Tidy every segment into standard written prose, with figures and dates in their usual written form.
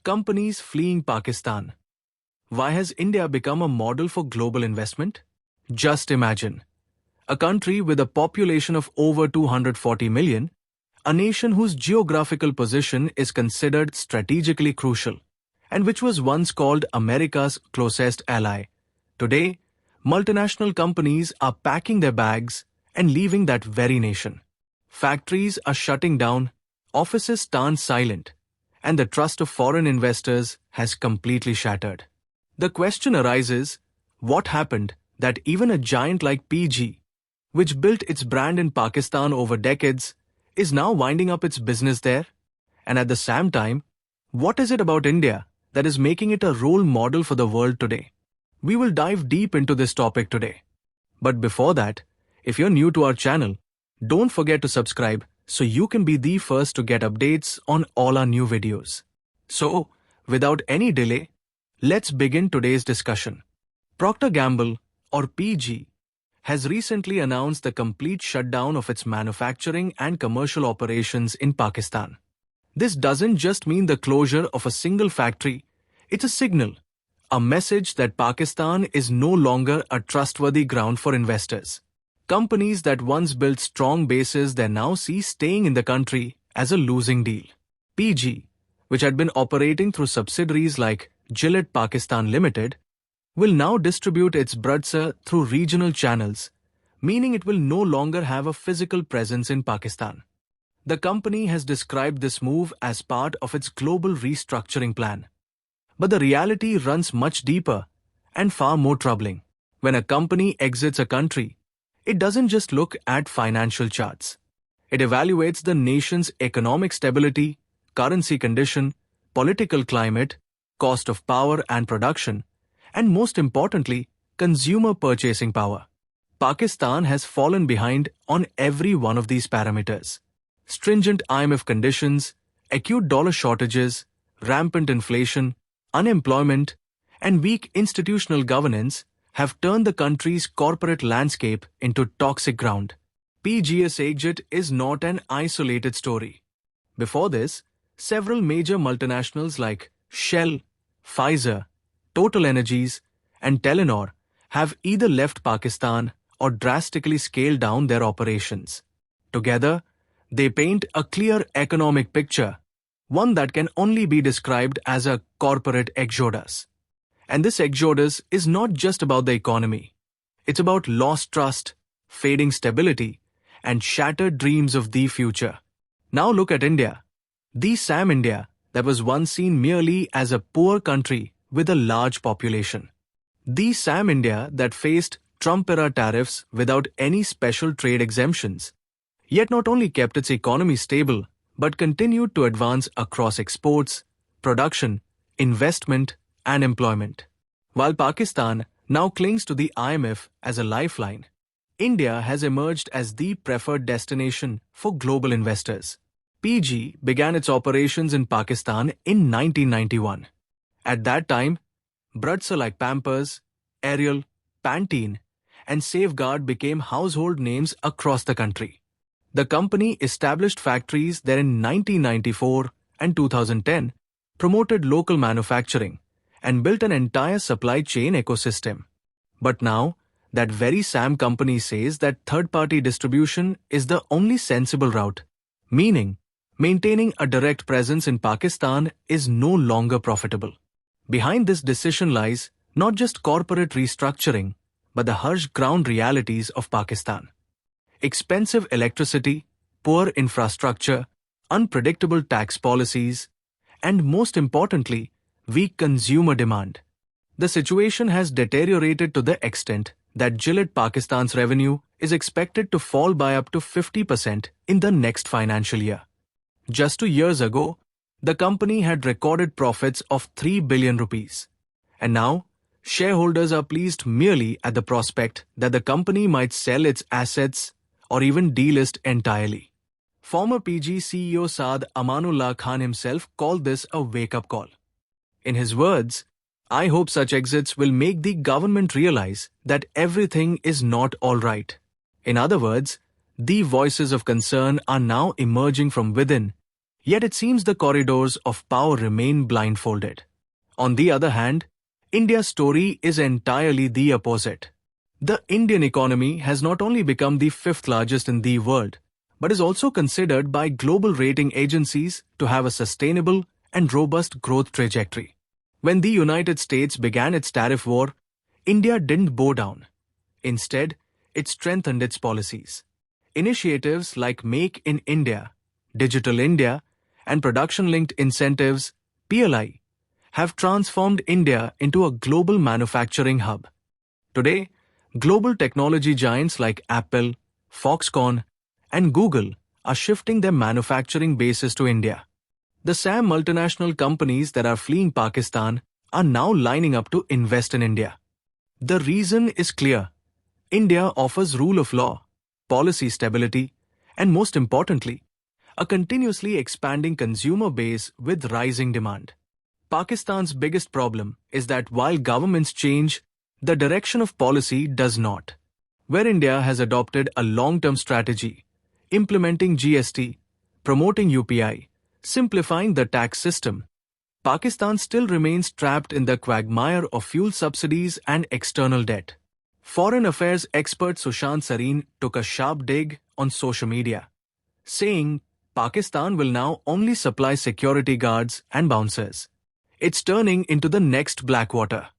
Companies fleeing Pakistan. Why has India become a model for global investment? Just imagine. A country with a population of over 240 million, a nation whose geographical position is considered strategically crucial, and which was once called America's closest ally. Today, multinational companies are packing their bags and leaving that very nation. Factories are shutting down, offices turn silent, and the trust of foreign investors has completely shattered. The question arises, what happened that even a giant like PG, which built its brand in Pakistan over decades, is now winding up its business there? And at the same time, what is it about India that is making it a role model for the world today? We will dive deep into this topic today. But before that, if you're new to our channel, don't forget to subscribe so you can be the first to get updates on all our new videos. So, without any delay, let's begin today's discussion. Procter & Gamble, or PG, has recently announced the complete shutdown of its manufacturing and commercial operations in Pakistan. This doesn't just mean the closure of a single factory, it's a signal, a message that Pakistan is no longer a trustworthy ground for investors. Companies that once built strong bases they now see staying in the country as a losing deal. PG, which had been operating through subsidiaries like Gillette Pakistan Limited, will now distribute its Bradsa through regional channels, meaning it will no longer have a physical presence in Pakistan. The company has described this move as part of its global restructuring plan. But the reality runs much deeper and far more troubling. When a company exits a country, it doesn't just look at financial charts. It evaluates the nation's economic stability, currency condition, political climate, cost of power and production, and most importantly, consumer purchasing power. Pakistan has fallen behind on every one of these parameters. Stringent IMF conditions, acute dollar shortages, rampant inflation, unemployment, and weak institutional governance have turned the country's corporate landscape into toxic ground. 𝐮𝐸𝐿 is not an isolated story. Before this, several major multinationals like Shell, Pfizer, Total Energies, and Telenor have either left Pakistan or drastically scaled down their operations. Together, they paint a clear economic picture, one that can only be described as a corporate exodus. And this exodus is not just about the economy. It's about lost trust, fading stability, and shattered dreams of the future. Now look at India. The same India that was once seen merely as a poor country with a large population. The same India that faced Trump-era tariffs without any special trade exemptions, yet not only kept its economy stable, but continued to advance across exports, production, investment, and employment. While Pakistan now clings to the IMF as a lifeline, India has emerged as the preferred destination for global investors. PG began its operations in Pakistan in 1991. At that time, Bradsa like Pampers, Ariel, Pantene, and Safeguard became household names across the country. The company established factories there in 1994 and 2010, promoted local manufacturing, and built an entire supply chain ecosystem. But now, that very same company says that third-party distribution is the only sensible route, meaning maintaining a direct presence in Pakistan is no longer profitable. Behind this decision lies not just corporate restructuring, but the harsh ground realities of Pakistan. Expensive electricity, poor infrastructure, unpredictable tax policies, and most importantly, weak consumer demand. The situation has deteriorated to the extent that Gillette Pakistan's revenue is expected to fall by up to 50% in the next financial year. Just 2 years ago, the company had recorded profits of 3 billion rupees. And now, shareholders are pleased merely at the prospect that the company might sell its assets or even delist entirely. Former PG CEO Saad Amanullah Khan himself called this a wake-up call. In his words, "I hope such exits will make the government realize that everything is not all right." In other words, the voices of concern are now emerging from within, Yet it seems the corridors of power remain blindfolded. On the other hand, India's story is entirely the opposite. The Indian economy has not only become the fifth largest in the world, but is also considered by global rating agencies to have a sustainable and robust growth trajectory. When the United States began its tariff war, India didn't bow down. Instead, it strengthened its policies. Initiatives like Make in India, Digital India, and Production-Linked Incentives (PLI) have transformed India into a global manufacturing hub. Today, global technology giants like Apple, Foxconn, and Google are shifting their manufacturing bases to India. The same multinational companies that are fleeing Pakistan are now lining up to invest in India. The reason is clear. India offers rule of law, policy stability, and most importantly, a continuously expanding consumer base with rising demand. Pakistan's biggest problem is that while governments change, the direction of policy does not. Where India has adopted a long-term strategy, implementing GST, promoting UPI, simplifying the tax system, Pakistan still remains trapped in the quagmire of fuel subsidies and external debt. Foreign affairs expert Sushant Sareen took a sharp dig on social media, saying Pakistan will now only supply security guards and bouncers. It's turning into the next Blackwater.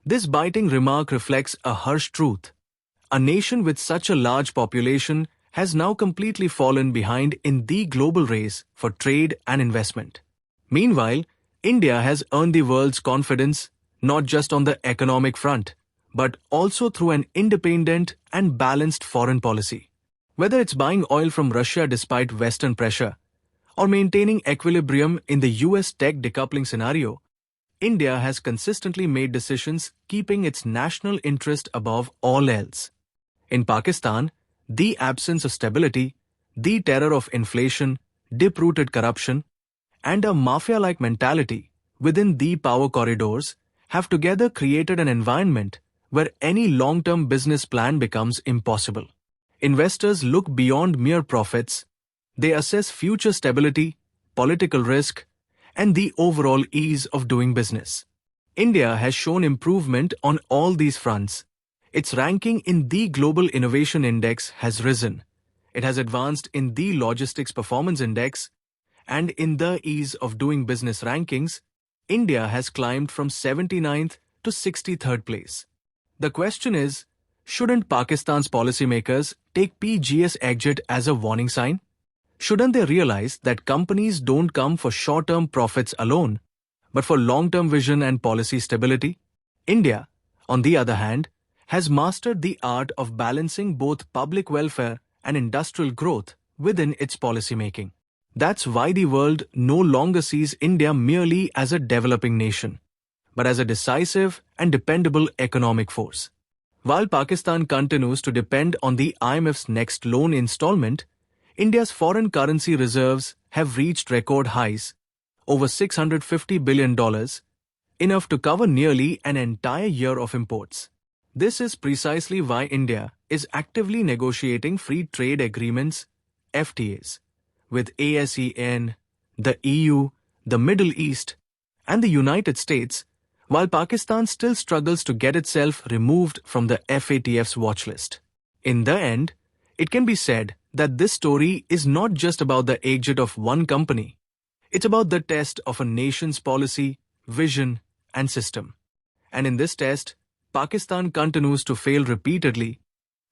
This biting remark reflects a harsh truth. A nation with such a large population has now completely fallen behind in the global race for trade and investment. Meanwhile, India has earned the world's confidence not just on the economic front, but also through an independent and balanced foreign policy. Whether it's buying oil from Russia despite Western pressure, or maintaining equilibrium in the US tech decoupling scenario, India has consistently made decisions keeping its national interest above all else. In Pakistan, the absence of stability, the terror of inflation, deep-rooted corruption, and a mafia-like mentality within the power corridors have together created an environment where any long-term business plan becomes impossible. Investors look beyond mere profits. They assess future stability, political risk, and the overall ease of doing business. India has shown improvement on all these fronts. Its ranking in the Global Innovation Index has risen. It has advanced in the Logistics Performance Index, and in the Ease of Doing Business rankings, India has climbed from 79th to 63rd place. The question is, shouldn't Pakistan's policymakers take PG's exit as a warning sign? Shouldn't they realize that companies don't come for short-term profits alone, but for long-term vision and policy stability? India, on the other hand, has mastered the art of balancing both public welfare and industrial growth within its policymaking. That's why the world no longer sees India merely as a developing nation, but as a decisive and dependable economic force. While Pakistan continues to depend on the IMF's next loan installment, India's foreign currency reserves have reached record highs, over $650 billion, enough to cover nearly an entire year of imports. This is precisely why India is actively negotiating free trade agreements, FTAs, with ASEAN, the EU, the Middle East, and the United States, while Pakistan still struggles to get itself removed from the FATF's watch list. In the end, it can be said that this story is not just about the exit of one company. It's about the test of a nation's policy, vision, and system. And in this test, Pakistan continues to fail repeatedly,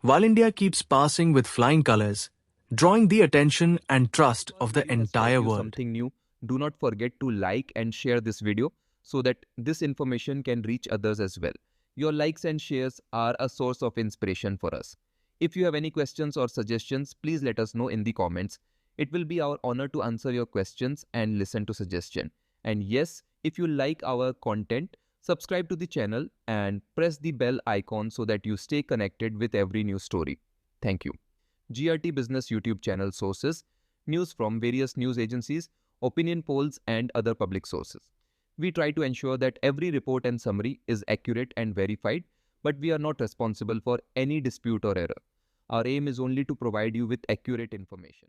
while India keeps passing with flying colors, drawing the attention and trust of the entire world. Something new, do not forget to like and share this video so that this information can reach others as well. Your likes and shares are a source of inspiration for us. If you have any questions or suggestions, please let us know in the comments. It will be our honor to answer your questions and listen to suggestions. And yes, if you like our content, subscribe to the channel and press the bell icon so that you stay connected with every new story. Thank you. GRT Business YouTube channel sources, news from various news agencies, opinion polls and other public sources. We try to ensure that every report and summary is accurate and verified, but we are not responsible for any dispute or error. Our aim is only to provide you with accurate information.